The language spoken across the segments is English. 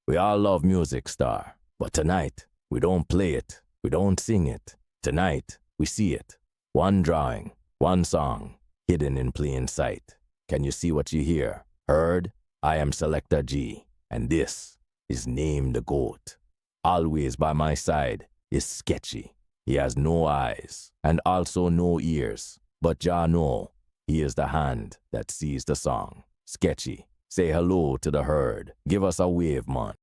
We all love music, Star. But tonight, we don't play it. We don't sing it. Tonight, we see it. One drawing, one song, hidden in plain sight. Can you see what you hear? Heard? I am Selecta G, and this is Name the Goat. Always by my side is Sketchy. He has no eyes and also no ears, but Jah know he is the hand that sees the song. Sketchy, say hello to the herd. Give us a wave, man.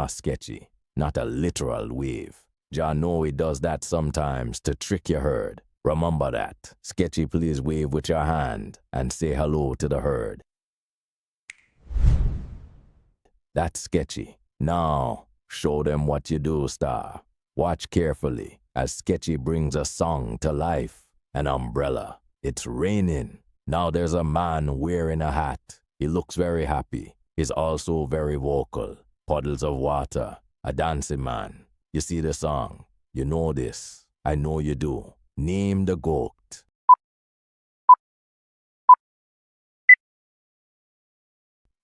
Sketchy, not a literal wave. Jah know he does that sometimes to trick your herd. Remember that. Sketchy, please wave with your hand and say hello to the herd. That's Sketchy. Now, show them what you do, Star. Watch carefully as Sketchy brings a song to life. An umbrella. It's raining. Now there's a man wearing a hat. He looks very happy. He's also very vocal. Puddles of water. A dancing man. You see the song. You know this. I know you do. Name the goat.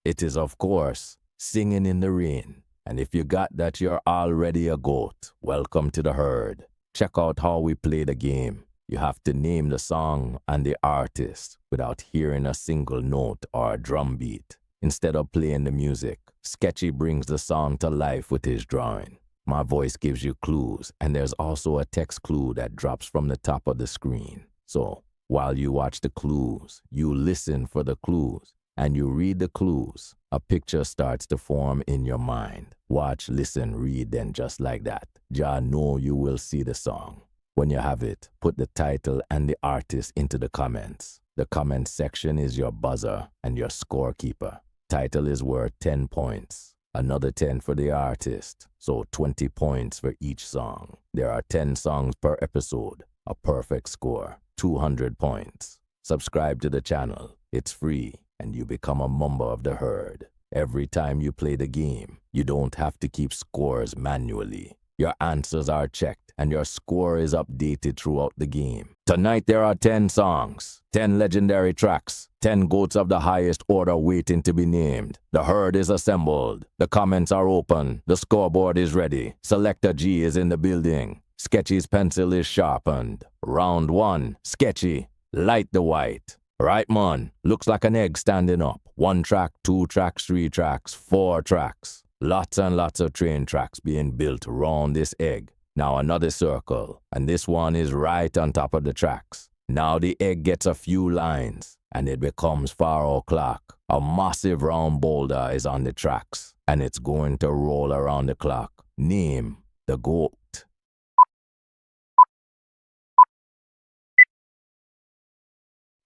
It is, of course, Singing in the Rain. And if you got that, you're already a goat. Welcome to the herd. Check out how we play the game. You have to name the song and the artist without hearing a single note or a drum beat. Instead of playing the music, Sketchy brings the song to life with his drawing. My voice gives you clues, and there's also a text clue that drops from the top of the screen. So, while you watch the clues, you listen for the clues, and you read the clues. A picture starts to form in your mind. Watch, listen, read, then just like that. Jah know you will see the song. When you have it, put the title and the artist into the comments. The comment section is your buzzer and your scorekeeper. Title is worth 10 points. Another 10 for the artist, so 20 points for each song. There are 10 songs per episode. A perfect score, 200 points. Subscribe to the channel. It's free, and you become a member of the herd. Every time you play the game, you don't have to keep scores manually. Your answers are checked, and your score is updated throughout the game. Tonight there are 10 songs, 10 legendary tracks, 10 goats of the highest order waiting to be named. The herd is assembled. The comments are open. The scoreboard is ready. Selecta G is in the building. Sketchy's pencil is sharpened. Round 1, Sketchy, light the white. Right, man, looks like an egg standing up. 1 track, 2 tracks, 3 tracks, 4 tracks. Lots and lots of train tracks being built around this egg. Now another circle, and this one is right on top of the tracks. Now the egg gets a few lines, and it becomes 4 o'clock. A massive round boulder is on the tracks, and it's going to roll around the clock. Name the goat.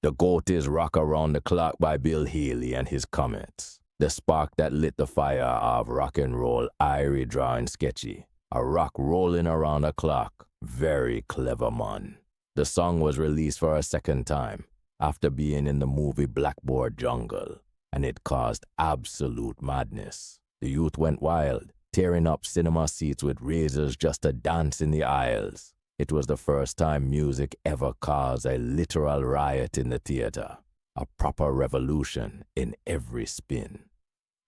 The Goat is Rock Around the Clock by Bill Haley and his Comets. The spark that lit the fire of rock and roll, Irie drawing Sketchy. A rock rolling around a clock. Very clever, man. The song was released for a second time after being in the movie Blackboard Jungle, and it caused absolute madness. The youth went wild, tearing up cinema seats with razors just to dance in the aisles. It was the first time music ever caused a literal riot in the theater. A proper revolution in every spin.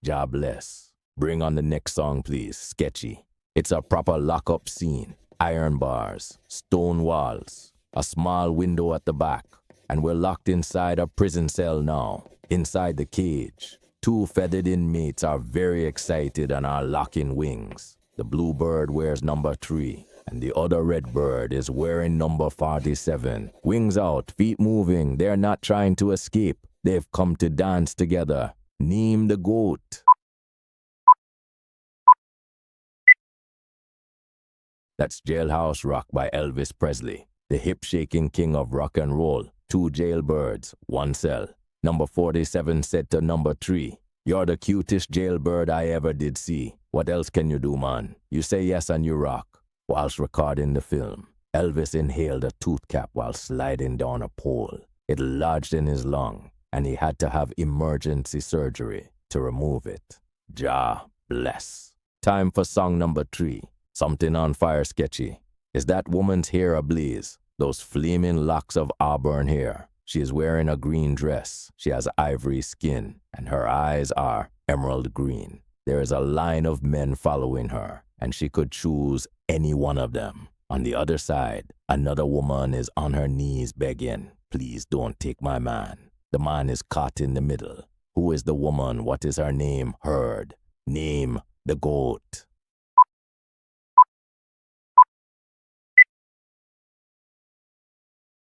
Jah Bless. Bring on the next song, please, Sketchy. It's a proper lock-up scene. Iron bars, stone walls, a small window at the back, and we're locked inside a prison cell now. Inside the cage, 2 feathered inmates are very excited and are locking wings. The blue bird wears number 3. And the other red bird is wearing number 47. Wings out, feet moving. They're not trying to escape. They've come to dance together. Name the goat. That's Jailhouse Rock by Elvis Presley, the hip-shaking king of rock and roll. 2 jailbirds, 1 cell. Number 47 said to number 3, "You're the cutest jailbird I ever did see. What else can you do, man? You say yes and you rock." Whilst recording the film, Elvis inhaled a tooth cap while sliding down a pole. It lodged in his lung, and he had to have emergency surgery to remove it. Jah Bless. Time for song number 3. Something on fire, Sketchy. Is that woman's hair ablaze? Those flaming locks of auburn hair. She is wearing a green dress. She has ivory skin, and her eyes are emerald green. There is a line of men following her, and she could choose any one of them. On the other side, another woman is on her knees begging, "Please don't take my man." The man is caught in the middle. Who is the woman? What is her name? Heard. Name the goat.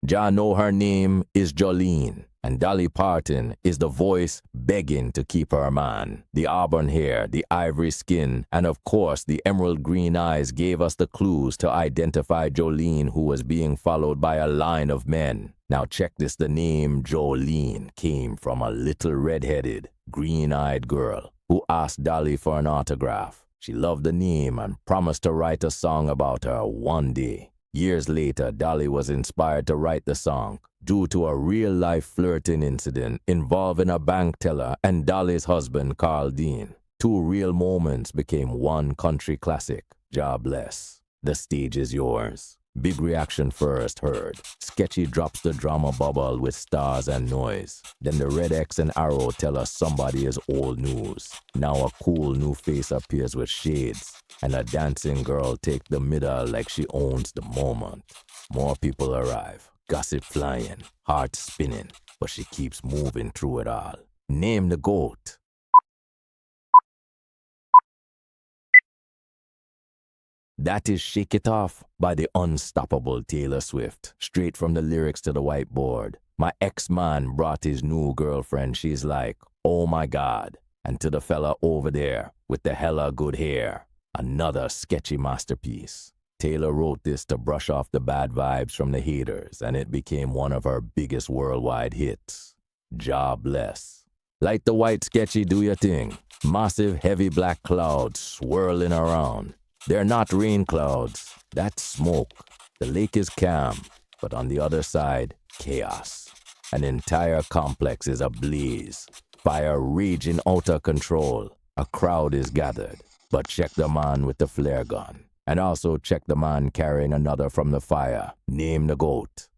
Jah know her name is Jolene, and Dolly Parton is the voice begging to keep her man. The auburn hair, the ivory skin, and of course the emerald green eyes gave us the clues to identify Jolene, who was being followed by a line of men. Now check this, the name Jolene came from a little red-headed, green-eyed girl who asked Dolly for an autograph. She loved the name and promised to write a song about her one day. Years later, Dolly was inspired to write the song due to a real-life flirting incident involving a bank teller and Dolly's husband, Carl Dean. Two real moments became one country classic. Jah Bless. The stage is yours. Big reaction first heard. Sketchy drops the drama bubble with stars and noise. Then the red X and arrow tell us somebody is old news. Now a cool new face appears with shades, and a dancing girl take the middle like she owns the moment. More people arrive, gossip flying, heart spinning, but she keeps moving through it all. Name the goat. That is Shake It Off by the unstoppable Taylor Swift. Straight from the lyrics to the whiteboard. My ex-man brought his new girlfriend. She's like, oh my God. And to the fella over there with the hella good hair. Another sketchy masterpiece. Taylor wrote this to brush off the bad vibes from the haters, and it became one of her biggest worldwide hits. Jah Bless. Like the white sketchy, do your thing. Massive heavy black clouds swirling around. They're not rain clouds, that's smoke. The lake is calm, but on the other side, chaos. An entire complex is ablaze. Fire raging out of control. A crowd is gathered. But check the man with the flare gun. And also check the man carrying another from the fire. Name the goat.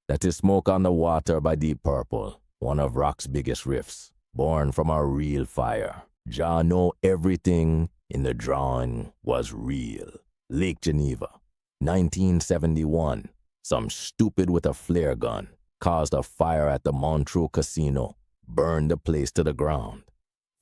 That is Smoke on the Water by Deep Purple, one of rock's biggest riffs. Born from a real fire. Jah know everything in the drawing was real. Lake Geneva, 1971. Some stupid with a flare gun caused a fire at the Montreux Casino, burned the place to the ground.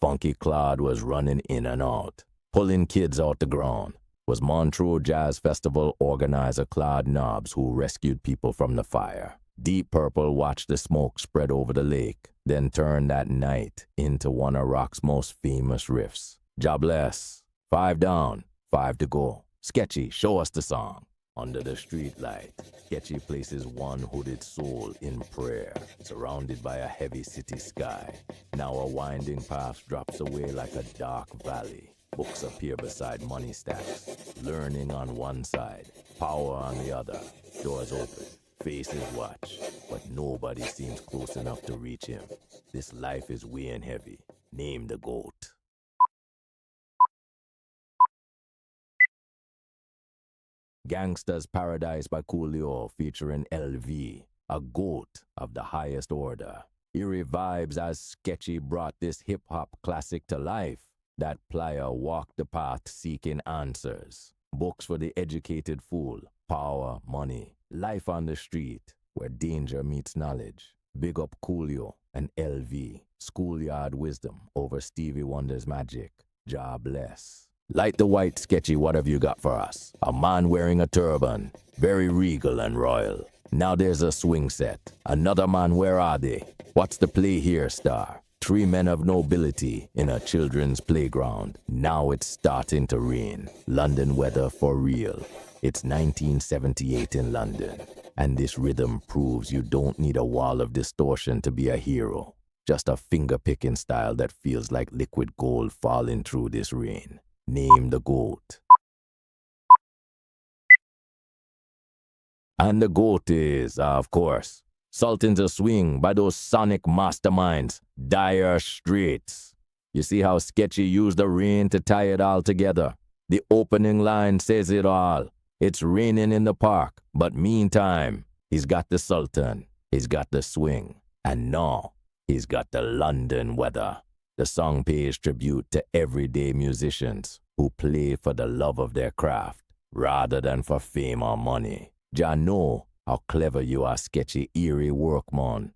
Funky Claude was running in and out, pulling kids out the ground. Was Montreux Jazz Festival organizer Claude Nobbs who rescued people from the fire. Deep Purple watched the smoke spread over the lake, then turned that night into one of rock's most famous riffs. Jah Bless. 5 down, 5 to go. Sketchy, show us the song. Under the streetlight, Sketchy places one hooded soul in prayer, surrounded by a heavy city sky. Now a winding path drops away like a dark valley. Books appear beside money stacks. Learning on one side, power on the other. Doors open. Faces watch, but nobody seems close enough to reach him. This life is weighing heavy. Name the goat. Gangsta's Paradise by Coolio featuring LV, a goat of the highest order. Eerie vibes as Sketchy brought this hip-hop classic to life. That plier walked the path seeking answers. Books for the educated fool. Power, money. Life on the street, where danger meets knowledge. Big up Coolio and LV. Schoolyard wisdom over Stevie Wonder's magic. Jah Bless. Like the white Sketchy, what have you got for us? A man wearing a turban. Very regal and royal. Now there's a swing set. Another man, where are they? What's the play here, star? 3 men of nobility in a children's playground. Now it's starting to rain. London weather for real. It's 1978 in London, and this rhythm proves you don't need a wall of distortion to be a hero. Just a finger-picking style that feels like liquid gold falling through this rain. Name the goat. And the goat is, of course, Sultans of Swing by those sonic masterminds, Dire Straits. You see how Sketchy used the rain to tie it all together? The opening line says it all. It's raining in the park, but meantime, he's got the Sultan, he's got the swing, and now he's got the London weather. The song pays tribute to everyday musicians who play for the love of their craft rather than for fame or money. Jah know how clever you are, sketchy, eerie workman.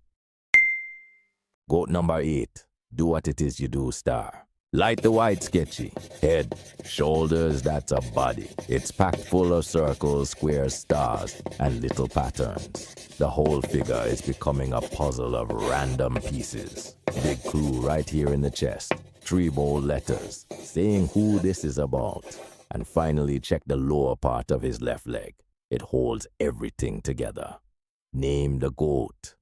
Goat number 8. Do what it is you do, star. Light the white, sketchy. Head, shoulders, that's a body. It's packed full of circles, squares, stars, and little patterns. The whole figure is becoming a puzzle of random pieces. Big clue right here in the chest. 3 bold letters, saying who this is about. And finally, check the lower part of his left leg. It holds everything together. Name the goat.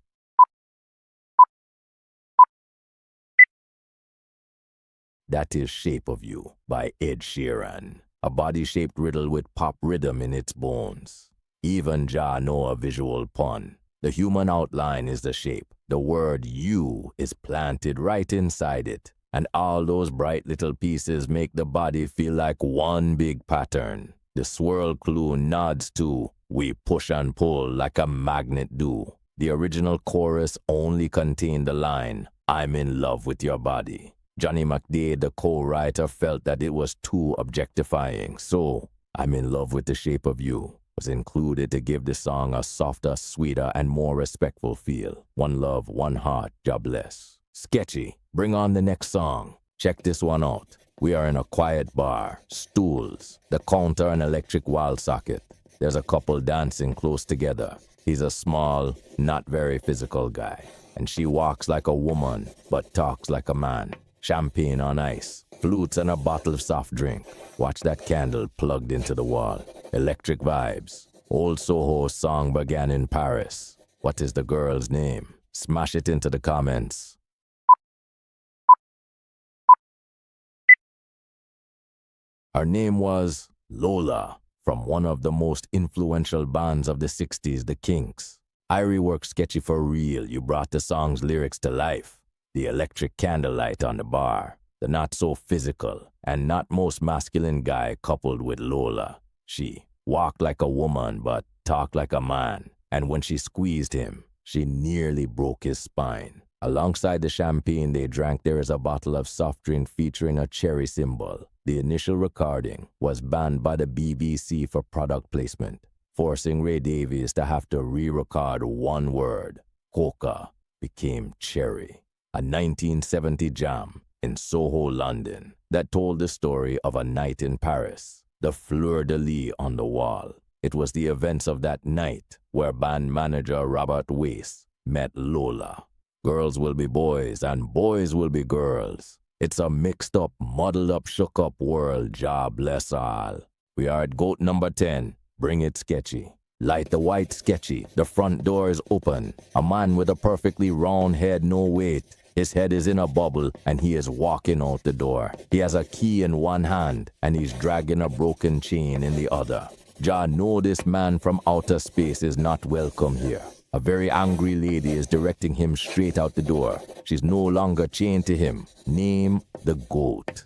That is Shape of You by Ed Sheeran, a body-shaped riddle with pop rhythm in its bones. Even Jah know a visual pun. The human outline is the shape. The word you is planted right inside it, and all those bright little pieces make the body feel like one big pattern. The swirl clue nods to we push and pull like a magnet do. The original chorus only contained the line, I'm in love with your body. Johnny McDade, the co-writer, felt that it was too objectifying, so I'm in love with the Shape of You was included to give the song a softer, sweeter, and more respectful feel. One love, one heart, Jah Bless. Sketchy, bring on the next song. Check this one out. We are in a quiet bar, stools, the counter, an electric wall socket. There's a couple dancing close together. He's a small, not very physical guy, and she walks like a woman, but talks like a man. Champagne on ice, flutes and a bottle of soft drink. Watch that candle plugged into the wall. Electric vibes. Old Soho song began in Paris. What is the girl's name? Smash it into the comments. Her name was Lola, from one of the most influential bands of the 60s, the Kinks. Irie worked sketchy for real. You brought the song's lyrics to life. The electric candlelight on the bar, the not so physical and not most masculine guy coupled with Lola. She walked like a woman but talked like a man, and when she squeezed him, she nearly broke his spine. Alongside the champagne they drank, there is a bottle of soft drink featuring a cherry symbol. The initial recording was banned by the BBC for product placement, forcing Ray Davies to have to re-record one word. Coca became cherry. A 1970 jam in Soho, London, that told the story of a night in Paris, the fleur-de-lis on the wall. It was the events of that night where band manager Robert Wace met Lola. Girls will be boys and boys will be girls. It's a mixed up, muddled up, shook up world. Jah bless all. We are at goat number 10. Bring it, sketchy. Light the white, sketchy. The front door is open. A man with a perfectly round head, no weight. His head is in a bubble and he is walking out the door. He has a key in one hand and he's dragging a broken chain in the other. Jah know this man from outer space is not welcome here. A very angry lady is directing him straight out the door. She's no longer chained to him. Name the goat.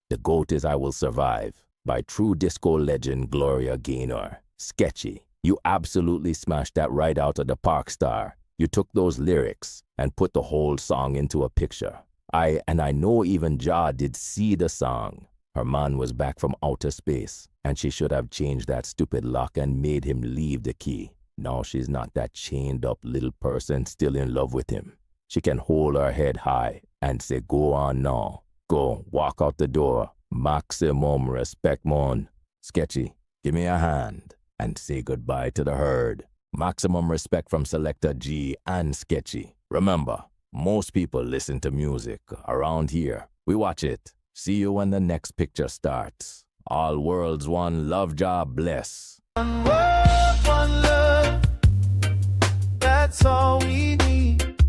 The goat is I Will Survive by true disco legend Gloria Gaynor. Sketchy, you absolutely smashed that right out of the park, star. You took those lyrics and put the whole song into a picture. I know even Jah did see the song. Her man was back from outer space, and she should have changed that stupid lock and made him leave the key. Now she's not that chained up little person still in love with him. She can hold her head high and say, go on now. Go, walk out the door. Maximum respect, mon. Sketchy, give me a hand and say goodbye to the herd. Maximum respect from Selecta G and Sketchy. Remember, most people listen to music around here. We watch it. See you when the next picture starts. All worlds one, love, Jah bless. One world, one love, that's all we need.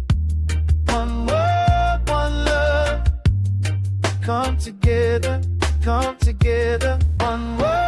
One world, one love, come together, one world.